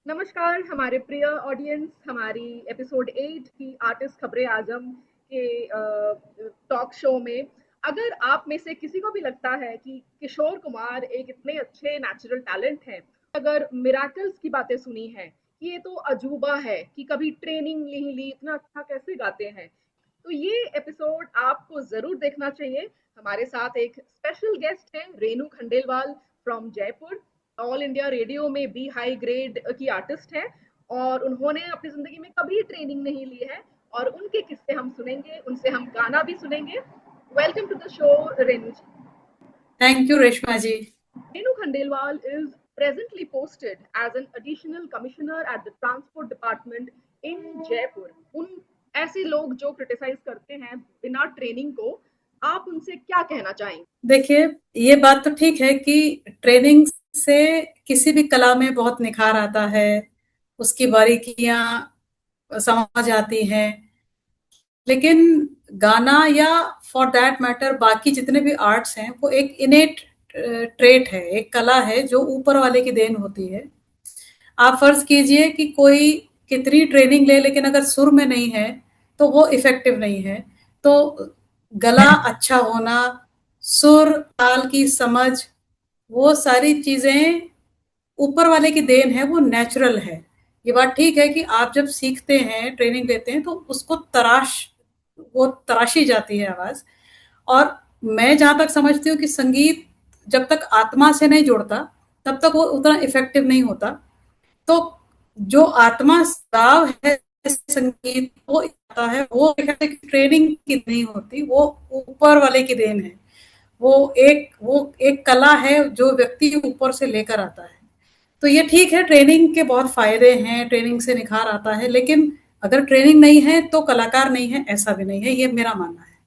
नमस्कार हमारे प्रिय ऑडियंस, हमारी एपिसोड 8 की आर्टिस्ट खबरें आजम के टॉक शो में अगर आप में से किसी को भी लगता है कि किशोर कुमार एक इतने अच्छे नेचुरल टैलेंट हैं, अगर मिराकल्स की बातें सुनी हैं कि ये तो अजूबा है कि कभी ट्रेनिंग नहीं ली, इतना अच्छा कैसे गाते हैं, तो ये एपिसोड आपको जरूर देखना चाहिए। हमारे साथ एक स्पेशल गेस्ट है Renu Khandelwal from Jaipur. All India radio में बी हाई ग्रेड की आर्टिस्ट है और उन्होंने अपनी जिंदगी में कभी ट्रेनिंग नहीं ली है और उनके किस्से हम सुनेंगे, उनसे हम गाना भी सुनेंगे। Welcome to the show Renu ji. Thank you Reshma ji. Renu Khandelwal is presently posted as an additional commissioner at the transport department in Jaipur. उन ऐसे लोग जो क्रिटिसाइज करते हैं बिना ट्रेनिंग को, आप उनसे क्या कहना चाहेंगे? देखिए, ये बात तो ठीक है कि ट्रेनिंग से किसी भी कला में बहुत निखार आता है, उसकी बारीकियां समझ आती हैं। लेकिन गाना या फॉर दैट मैटर बाकी जितने भी आर्ट्स हैं वो एक इनेट ट्रेट है, एक कला है जो ऊपर वाले की देन होती है। आप फर्ज कीजिए कि कोई कितनी ट्रेनिंग ले लेकिन अगर सुर में नहीं है तो वो इफेक्टिव नहीं है। तो गला अच्छा होना, सुर ताल की समझ, वो सारी चीजें ऊपर वाले की देन है, वो नेचुरल है। ये बात ठीक है कि आप जब सीखते हैं, ट्रेनिंग लेते हैं, तो उसको वो तराशी जाती है आवाज। और मैं जहां तक समझती हूँ कि संगीत जब तक आत्मा से नहीं जुड़ता तब तक वो उतना इफेक्टिव नहीं होता। तो जो आत्मा स्राव है संगीत वो आता है, वो ट्रेनिंग की नहीं होती, वो ऊपर वाले की देन है। वो एक कला है जो व्यक्ति ऊपर से लेकर आता है। तो ये ठीक है, ट्रेनिंग के बहुत फायदे हैं, ट्रेनिंग से निखार आता है, लेकिन अगर ट्रेनिंग नहीं है तो कलाकार नहीं है, ऐसा भी नहीं है, ये मेरा मानना है।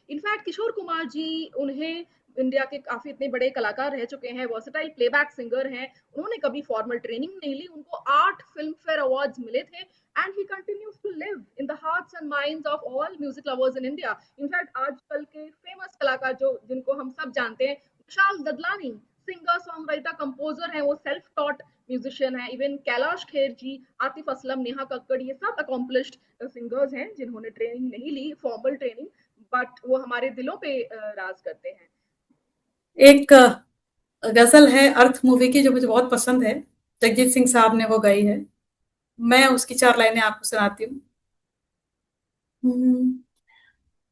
इनफैक्ट किशोर कुमार जी, उन्हें इंडिया के काफी इतने बड़े कलाकार रह चुके हैं, वर्सेटाइल प्लेबैक सिंगर हैं, उन्होंने कभी फॉर्मल ट्रेनिंग नहीं ली, उनको 8 फिल्म फेयर अवार्ड्स मिले थे and he continues to live in the hearts and minds of all music lovers in India. In fact आजकल के फेमस कलाकार जो जिनको हम सब जानते हैं, Vishal Dadlani, singer song writer composer हैं, वो सेल्फ टॉट म्यूजिशियन है। इवन कैलाश खेर जी, आतिफ असलम, नेहा कक्कड़, ये सब अकॉम्प्लिश्ड सिंगर्स हैं जिन्होंने ट्रेनिंग नहीं ली, फॉर्मल ट्रेनिंग, बट वो हमारे दिलों पे राज करते हैं। एक गजल है अर्थ मूवी की जो मुझे बहुत पसंद है, जगजीत सिंह साहब ने वो गाई है। मैं उसकी 4 लाइनें आपको सुनाती हूँ।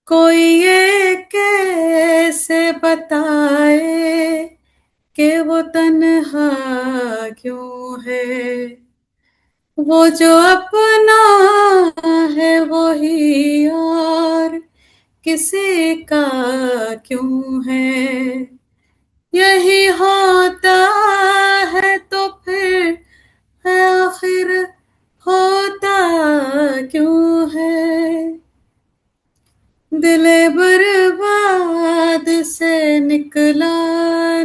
कोई ये कैसे बताए कि वो तन्हा क्यों है, वो जो अपना है वो ही और किसी का क्यों है। यही होता है तो फिर आखिर होता क्यों है। दिले बर्बाद से निकला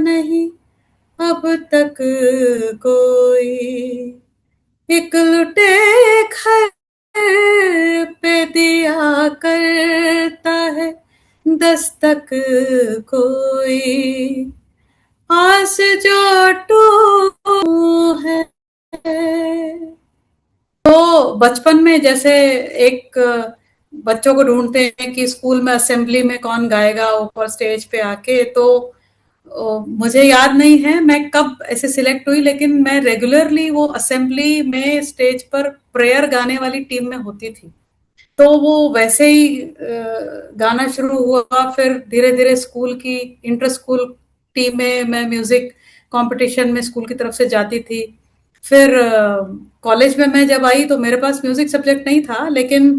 नहीं अब तक कोई, एक लुटे खैर पे दिया करता है दस्तक कोई, आस जो टूट है। तो बचपन में जैसे एक बच्चों को ढूंढते हैं कि स्कूल में असेंबली में कौन गाएगा ऊपर स्टेज पे आके, तो मुझे याद नहीं है मैं कब ऐसे सिलेक्ट हुई, लेकिन मैं रेगुलरली वो असेंबली में स्टेज पर प्रेयर गाने वाली टीम में होती थी। तो वो वैसे ही गाना शुरू हुआ, फिर धीरे धीरे स्कूल की इंटर स्कूल टीम में मैं म्यूजिक कंपटीशन में स्कूल की तरफ से जाती थी। फिर कॉलेज में मैं जब आई तो मेरे पास म्यूजिक सब्जेक्ट नहीं था, लेकिन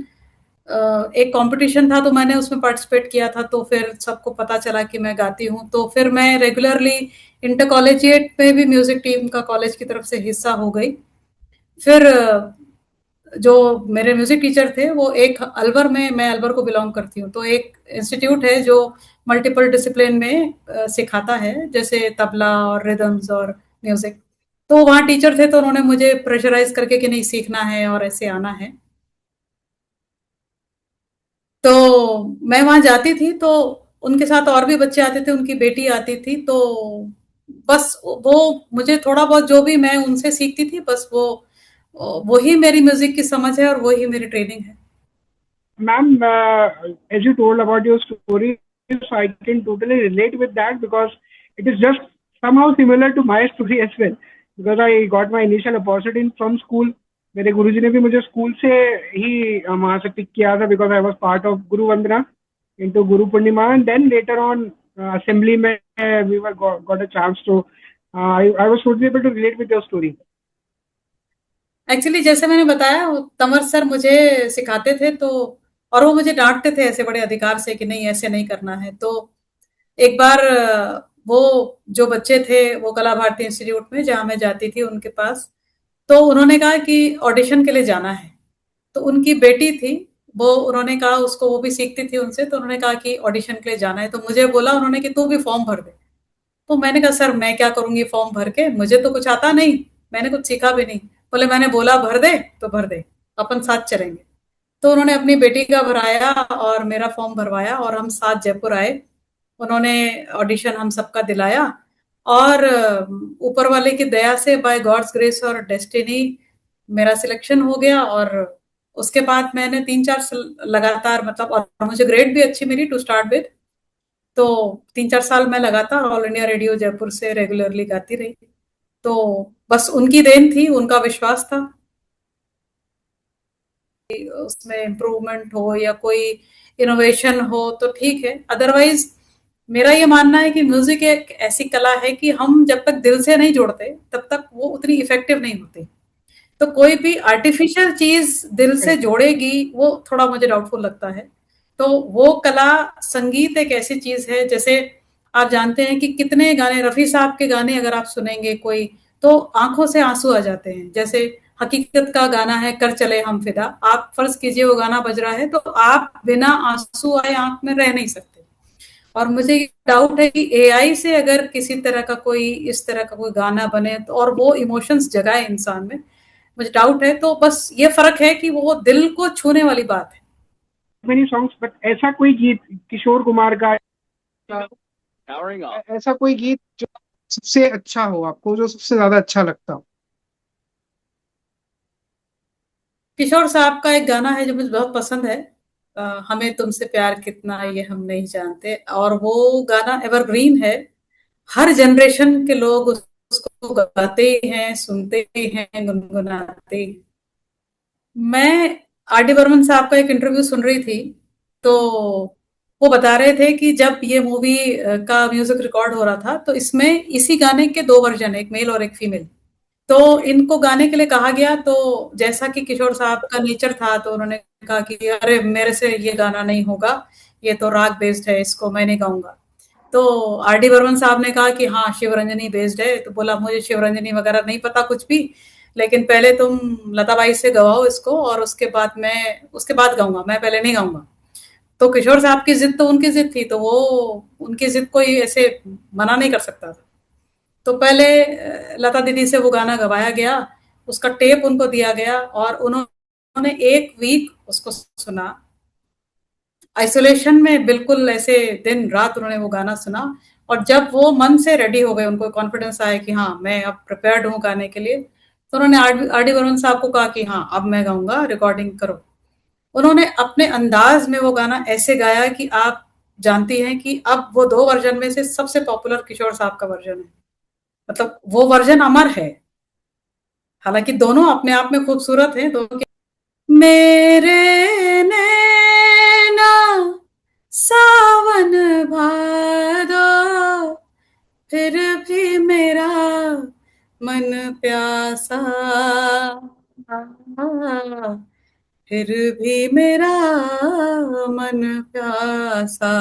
एक कंपटीशन था तो मैंने उसमें पार्टिसिपेट किया था, तो फिर सबको पता चला कि मैं गाती हूँ, तो फिर मैं रेगुलरली इंटर कॉलेजिएट में भी म्यूजिक टीम का कॉलेज की तरफ से हिस्सा हो गई। फिर जो मेरे म्यूजिक टीचर थे वो एक अलवर में, मैं अलवर को बिलोंग करती हूँ, तो एक इंस्टीट्यूट है जो मल्टीपल डिसिप्लिन में सिखाता है, जैसे तबला और रिदम्स और म्यूजिक। तो वहाँ टीचर थे तो उन्होंने मुझे प्रेशराइज करके कि नहीं सीखना है और ऐसे आना है। तो मैं वहाँ जाती थी तो उनके साथ और भी बच्चे आते थे, उनकी बेटी आती थी, तो बस वो मुझे थोड़ा बहुत जो भी मैं उनसे सीखती थी बस वो वही मेरी म्यूजिक की समझ है और वही मेरी ट्रेनिंग है। Ma'am, as you told about your story, so I can totally relate with that because it is just somehow similar to my story as well. Because I got my initial opportunity from school. मेरे गुरुजी ने भी मुझे school से ही वहाँ से pick किया था because I was part of Guru Vandana into Guru Purnima and then later on assembly में we were got a chance to I was totally able to relate with your story. Actually जैसे मैंने बताया, तंवर सर मुझे सिखाते थे, तो और वो मुझे डांटते थे ऐसे बड़े अधिकार से कि नहीं ऐसे नहीं करना है। तो एक बार वो जो बच्चे थे वो कला भारती इंस्टीट्यूट में जहाँ मैं जाती थी उनके पास, तो उन्होंने कहा कि ऑडिशन के लिए जाना है। तो उनकी बेटी थी, वो उन्होंने कहा उसको, वो भी सीखती थी उनसे, तो उन्होंने कहा कि ऑडिशन के लिए जाना है। तो मुझे बोला उन्होंने कि तू भी फॉर्म भर दे। तो मैंने कहा सर मैं क्या करूंगी फॉर्म भर के, मुझे तो कुछ आता नहीं, मैंने कुछ सीखा भी नहीं। बोले मैंने बोला भर दे तो भर दे, अपन साथ चलेंगे। तो उन्होंने अपनी बेटी का भराया और मेरा फॉर्म भरवाया और हम साथ जयपुर आए। उन्होंने ऑडिशन हम सबका दिलाया और ऊपर वाले की दया से बाय गॉड्स ग्रेस और डेस्टिनी मेरा सिलेक्शन हो गया। और उसके बाद मैंने 3-4 साल लगातार, मतलब, और मुझे ग्रेड भी अच्छी मिली टू स्टार्ट विद। तो 3-4 साल मैं लगातार ऑल इंडिया रेडियो जयपुर से रेगुलरली गाती रही। तो बस उनकी देन थी, उनका विश्वास था। उसमें इम्प्रूवमेंट हो या कोई इनोवेशन हो तो ठीक है, अदरवाइज मेरा ये मानना है कि म्यूजिक एक ऐसी कला है कि हम जब तक दिल से नहीं जोड़ते तब तक वो उतनी इफेक्टिव नहीं होती। तो कोई भी आर्टिफिशियल चीज दिल से जोड़ेगी वो थोड़ा मुझे डाउटफुल लगता है। तो वो कला, संगीत एक ऐसी चीज है, जैसे आप जानते हैं कि कितने गाने, रफी साहब के गाने अगर आप सुनेंगे कोई, तो आंखों से आंसू आ जाते हैं। जैसे हकीकत का गाना है कर चले हम फिदा, आप फर्ज कीजिए वो गाना बज रहा है तो आप बिना आंसू आए आंख में रह नहीं सकते। और मुझे डाउट है कि एआई से अगर किसी तरह का कोई, इस तरह का कोई गाना बने तो और वो इमोशंस जगाए इंसान में, मुझे डाउट है। तो बस ये फर्क है कि वो दिल को छूने वाली बात है। मेनी सॉन्ग्स बट ऐसा कोई गीत किशोर कुमार का ऐसा कोई गीत जो सबसे अच्छा हो आपको, जो सबसे ज्यादा अच्छा लगता हो। किशोर साहब का एक गाना है जो मुझे बहुत पसंद है, हमें तुमसे प्यार कितना ये हम नहीं जानते, और वो गाना एवरग्रीन है। हर जनरेशन के लोग उसको गाते हैं, सुनते हैं, गुनगुनाते। मैं आर डी बर्मन साहब का एक इंटरव्यू सुन रही थी, तो वो बता रहे थे कि जब ये मूवी का म्यूजिक रिकॉर्ड हो रहा था तो इसमें इसी गाने के 2 वर्जन, एक मेल और एक फीमेल। तो इनको गाने के लिए कहा गया, तो जैसा कि किशोर साहब का नेचर था तो उन्होंने कहा कि अरे मेरे से ये गाना नहीं होगा, ये तो राग बेस्ड है, इसको मैं नहीं गाऊंगा। तो आर डी बर्मन साहब ने कहा कि हाँ शिवरंजनी बेस्ड है। तो बोला मुझे शिवरंजनी वगैरह नहीं पता कुछ भी, लेकिन पहले तुम लताबाई से गवाओ इसको और उसके बाद गाऊंगा, मैं पहले नहीं गाऊंगा। तो किशोर साहब की जिद तो उनकी जिद थी, तो वो उनकी जिद कोई ऐसे मना नहीं कर सकता था। तो पहले लता दीदी से वो गाना गवाया गया, उसका टेप उनको दिया गया और उन्होंने एक वीक उसको सुना, आइसोलेशन में, बिल्कुल ऐसे दिन रात उन्होंने वो गाना सुना। और जब वो मन से रेडी हो गए, उनको कॉन्फिडेंस आया कि हाँ मैं अब प्रिपेयर्ड हूँ गाने के लिए, तो उन्होंने आर डी बर्मन साहब को कहा कि हाँ अब मैं गाऊंगा, रिकॉर्डिंग करो। उन्होंने अपने अंदाज में वो गाना ऐसे गाया कि आप जानती हैं कि अब वो 2 वर्जन में से सबसे पॉपुलर किशोर साहब का वर्जन है। मतलब वो वर्जन अमर है, हालांकि दोनों अपने आप में खूबसूरत हैं दोनों के। मेरे नैना सावन भादो, फिर भी मेरा मन प्यासा, फिर भी मेरा मन प्यासा।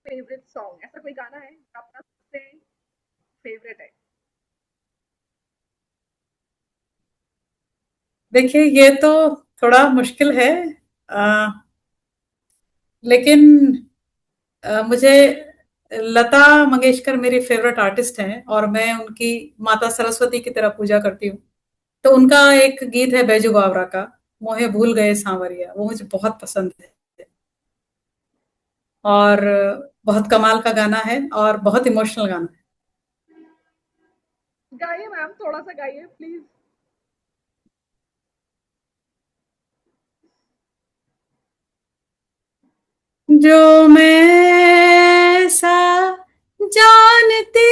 फेवरेट सॉन्ग, ऐसा कोई गाना है जो आपका सबसे फेवरेट है? देखिए ये तो थोड़ा मुश्किल है, आ, लेकिन मुझे लता मंगेशकर मेरी फेवरेट आर्टिस्ट हैं और मैं उनकी माता सरस्वती की तरह पूजा करती हूँ। तो उनका एक गीत है बैजू बावरा का, मोहे भूल गए सांवरिया, वो मुझे बहुत पसंद है और बहुत कमाल का गाना है और बहुत इमोशनल गाना है। गाइए मैम, थोड़ा सा गाइए प्लीज। जो मैं सा जानती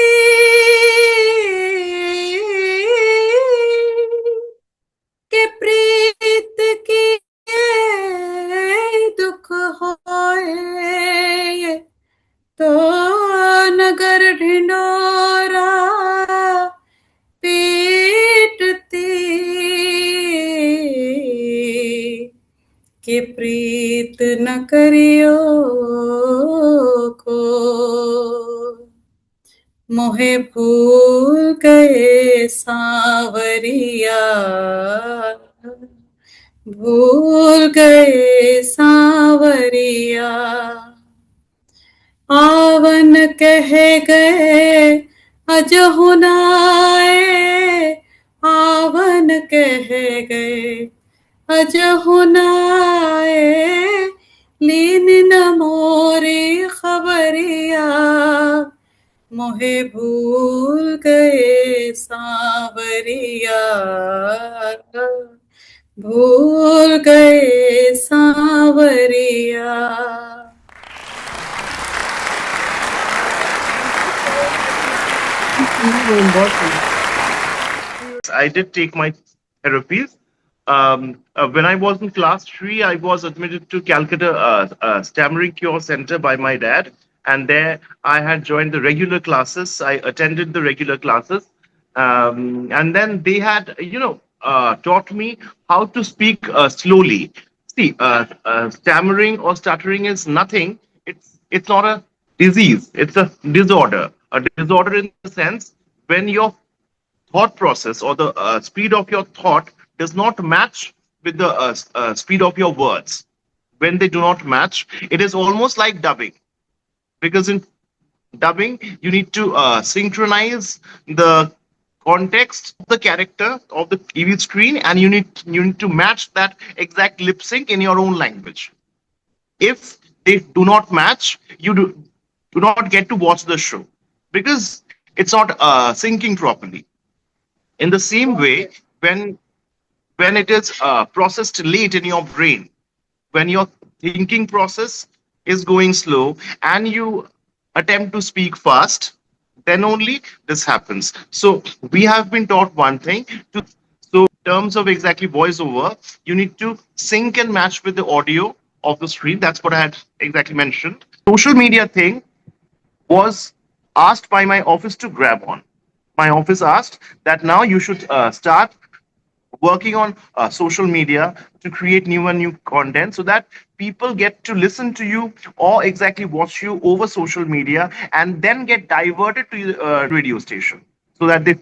कि प्रीत की दुख होए, तो नगर ढिंडोरा पीटती कि प्रीत न करियो को, मोहे भूल गए सांवरिया, भूल गए सांवरिया। आवन कह गए अजहु नाए, आवन कह गए अजहु नाए, लीन न मोरी खबरिया, मोहे भूल गए सांवरिया, भूल गए सांवरिया। I did take my therapies. When I was in class 3, I was admitted to Calcutta Stammering Cure Center by my dad. And there I had joined the regular classes. I attended the regular classes. And then they had, taught me how to speak slowly. See, stammering or stuttering is nothing. It's not a disease. It's a disorder. A disorder in the sense when your thought process or the speed of your thought does not match with the speed of your words. When they do not match, it is almost like dubbing. Because in dubbing, you need to synchronize the context of the character of the TV screen, and you need to match that exact lip sync in your own language. If they do not match, you do not get to watch the show because it's not syncing properly. In the same way, when it is processed late in your brain, when your thinking process is going slow and you attempt to speak fast, then only this happens. So we have been taught one thing. So in terms of exactly voiceover, you need to sync and match with the audio of the screen. That's what I had exactly mentioned. Social media thing was asked by my office to grab on. My office asked that now you should start working on social media to create new and new content so that people get to listen to you or exactly watch you over social media and then get diverted to the radio station so that they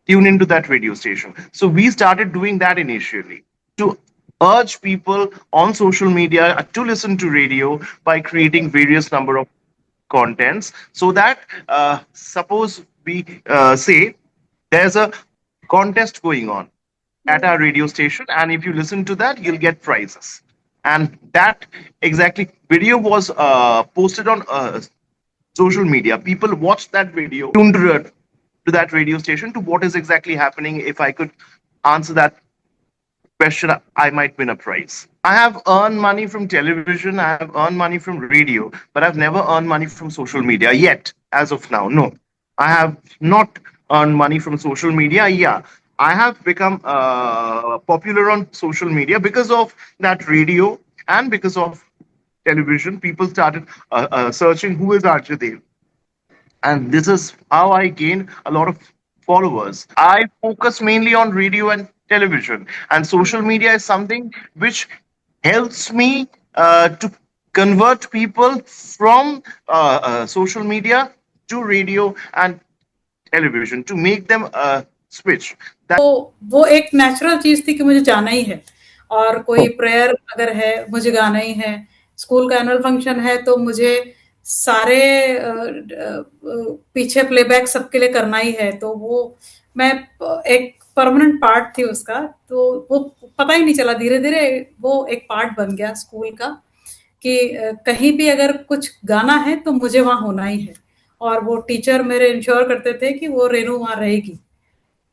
tune into that radio station. So we started doing that initially to urge people on social media to listen to radio by creating various number of contents so that suppose we say there's a contest going on at our radio station, and if you listen to that you'll get prizes, and that exactly video was posted on social media. People watched that video, tuned to that radio station to what is exactly happening. If I could answer that question, I might win a prize. I have earned money from television, I have earned money from radio, but I've never earned money from social media yet, as of now. No, I have not earned money from social media. Yeah, I have become popular on social media because of that radio and because of television. People started searching who is Arjadev, and this is how I gain a lot of followers. I focus mainly on radio and television, and social media is something which helps me to convert people from social media to radio and television to make them switch. वो एक natural चीज थी कि मुझे जाना ही है, और कोई प्रेयर अगर है मुझे गाना ही है, स्कूल का एनुअल फंक्शन है तो मुझे सारे पीछे प्लेबैक सबके लिए करना ही है, तो वो मैं एक परमानेंट पार्ट थी उसका, तो वो पता ही नहीं चला, धीरे धीरे वो एक पार्ट बन गया स्कूल का कि कहीं भी अगर कुछ गाना है तो मुझे वहां होना ही है, और वो टीचर मेरे इंश्योर करते थे कि वो रेनू वहां रहेगी।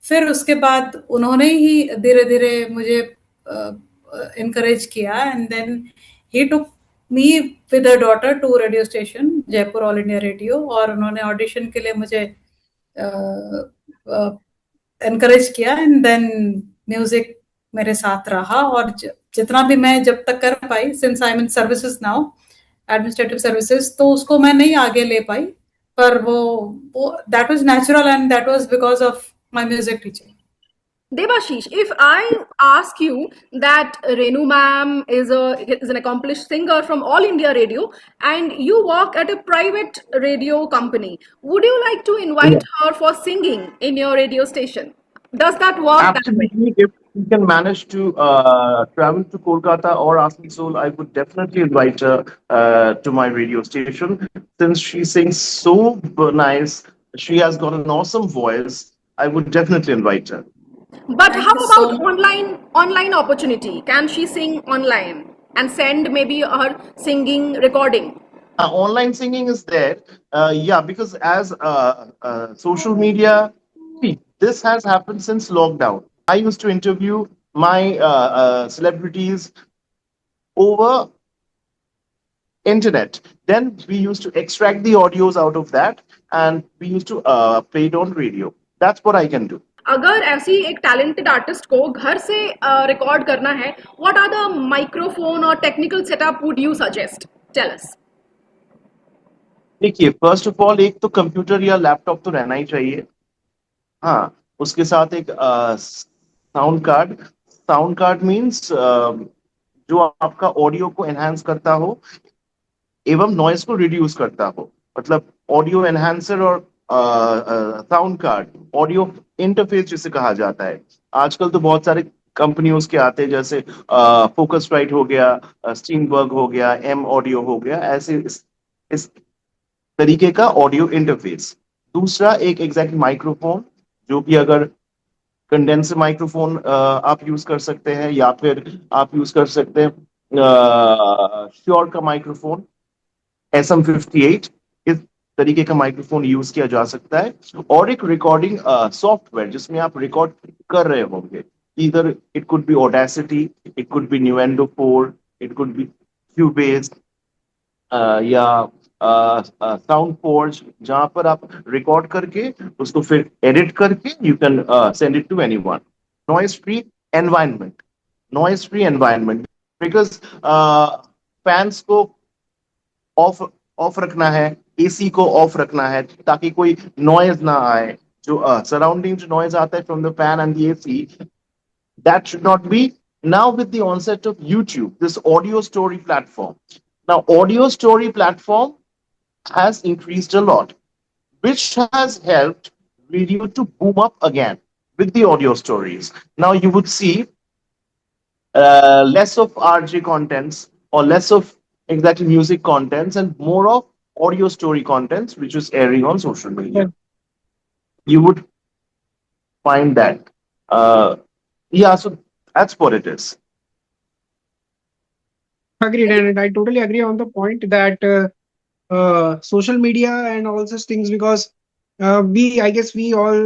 फिर उसके बाद उन्होंने ही धीरे धीरे मुझे इनकरेज किया, and then he took me with her daughter to radio station, Jaipur All India Radio, और उन्होंने audition के लिए मुझे encourage किया, and then music मेरे साथ रहा, और जितना भी मैं जब तक कर पाई, since I'm in services now, administrative services, तो उसको मैं नहीं आगे ले पाई, पर वो that was natural and that was because of my music teacher. Debashish, if I ask you that Renu ma'am is an accomplished singer from All India Radio and you work at a private radio company, would you like to invite her for singing in your radio station? Does that work that way? Absolutely. If you can manage to travel to Kolkata or Asansol, I would definitely invite her to my radio station. Since she sings so nice, she has got an awesome voice. I would definitely invite her. But Thank how you so about online opportunity? Can she sing online and send maybe her singing recording? Online singing is there. Yeah, because as social media, see, this has happened since lockdown. I used to interview my celebrities over internet. Then we used to extract the audios out of that and we used to play it on radio. That's what I can do. अगर ऐसी एक talented artist को घर से record करना है, what are the microphone और technical setup would you suggest? Tell us. देखिए, फर्स्ट ऑफ ऑल एक तो कंप्यूटर या लैपटॉप तो रहना ही चाहिए. हाँ, उसके साथ एक sound card. Sound card means जो आपका ऑडियो को एनहांस करता हो एवं नॉइज को रिड्यूस करता हो. मतलब ऑडियो एनहांसर और साउंड कार्ड, ऑडियो इंटरफेस जिसे कहा जाता है. आजकल तो बहुत सारे कंपनियों के आते हैं, जैसे फोकस राइट हो गया, स्टीमबर्ग हो गया, एम ऑडियो हो गया, ऐसे इस तरीके का ऑडियो इंटरफेस. दूसरा एक एग्जैक्ट माइक्रोफोन, जो भी अगर कंडेंसर माइक्रोफोन आप यूज कर सकते हैं, या फिर आप यूज कर सकते हैं श्योर का माइक्रोफोन SM58, इस तरीके का माइक्रोफोन यूज किया जा सकता है. और एक रिकॉर्डिंग सॉफ्टवेयर जिसमें आप रिकॉर्ड कर रहे होंगे. Either it could be Audacity, it could be Nuendo 4, it could be Cubase, या SoundForge, जहां पर आप रिकॉर्ड करके उसको फिर एडिट करके you can send it to anyone. Noise free environment, noise free environment, because fans को ऑफ रखना है, एसी को ऑफ रखना है ताकि कोई नॉइज ना आए. जो सराउंडिंग जो नॉइज आता है from the fan and the AC, that should not be. Now with the onset of YouTube, this audio story platform, now audio story platform has increased a lot, which has helped video to boom up again with the audio stories. Now you would see less of RJ contents or less of exactly music contents and more of audio story contents which is airing on social media. You would find that yeah, so that's what it is. Agreed, and I totally agree on the point that social media and all such things, because I guess we all,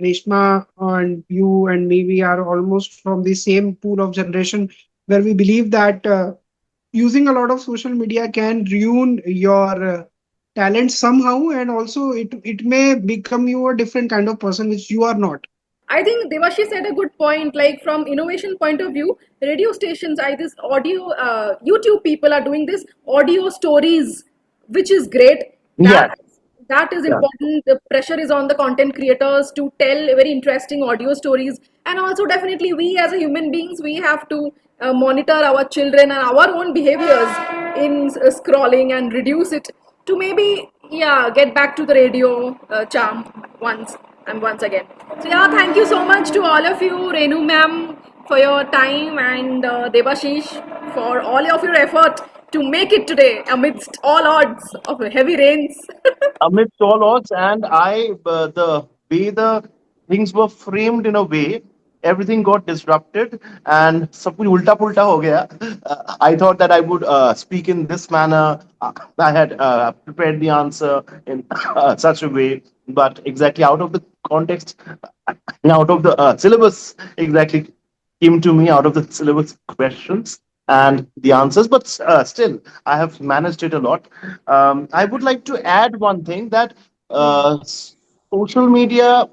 Reshma and you and me, we are almost from the same pool of generation where we believe that using a lot of social media can ruin your talent somehow, and also it may become you a different kind of person which you are not. I think Devashi said a good point. Like from innovation point of view, radio stations, this audio, YouTube people are doing this audio stories, which is great. That is important. The pressure is on the content creators to tell very interesting audio stories, and also definitely we as a human beings, we have to monitor our children and our own behaviors in scrolling and reduce it to maybe get back to the radio charm once again. So thank you so much to all of you, Renu ma'am, for your time, and Debashish for all of your effort to make it today amidst all odds of heavy rains. Amidst all odds, and the way the things were framed in a way, everything got disrupted and सब कुछ उल्टा पुल्टा हो गया. I thought that I would speak in this manner. I had prepared the answer in such a way, but exactly out of the context, out of the syllabus, exactly came to me out of the syllabus questions. and the answers, but still, I have managed it a lot. I would like to add one thing that Hmm. social media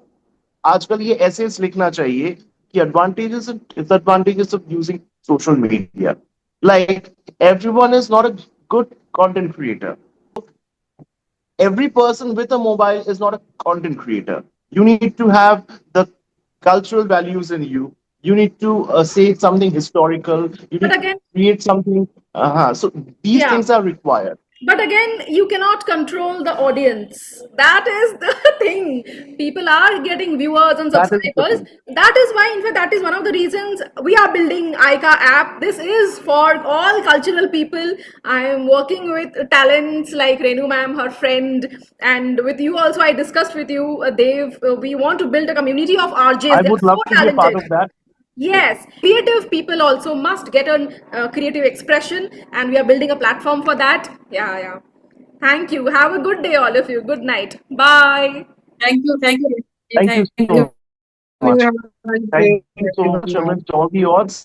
आजकल ये essays लिखना चाहिए कि advantages and disadvantages of using social media. Like everyone is not a good content creator. Every person with a mobile is not a content creator. You need to have the cultural values in you. You need to say something historical. You But need to again, create something. So these yeah. things are required. But again, you cannot control the audience. That is the thing. People are getting viewers and That is the subscribers. thing. That is why, in fact, that is one of the reasons we are building ICA app. This is for all cultural people. I am working with talents like Renu ma'am, her friend, and with you also. I discussed with you, Dave. We want to build a community of RJs. I They would are so love to be a part talented. of that. Yes, creative people also must get a creative expression, and we are building a platform for that. Yeah, yeah. Thank you. Have a good day, all of you. Good night. Bye. Thank you. Thank you. Thank you Thank so you much. You have a nice Thank day, you so much, everyone. Amit, to all the odds.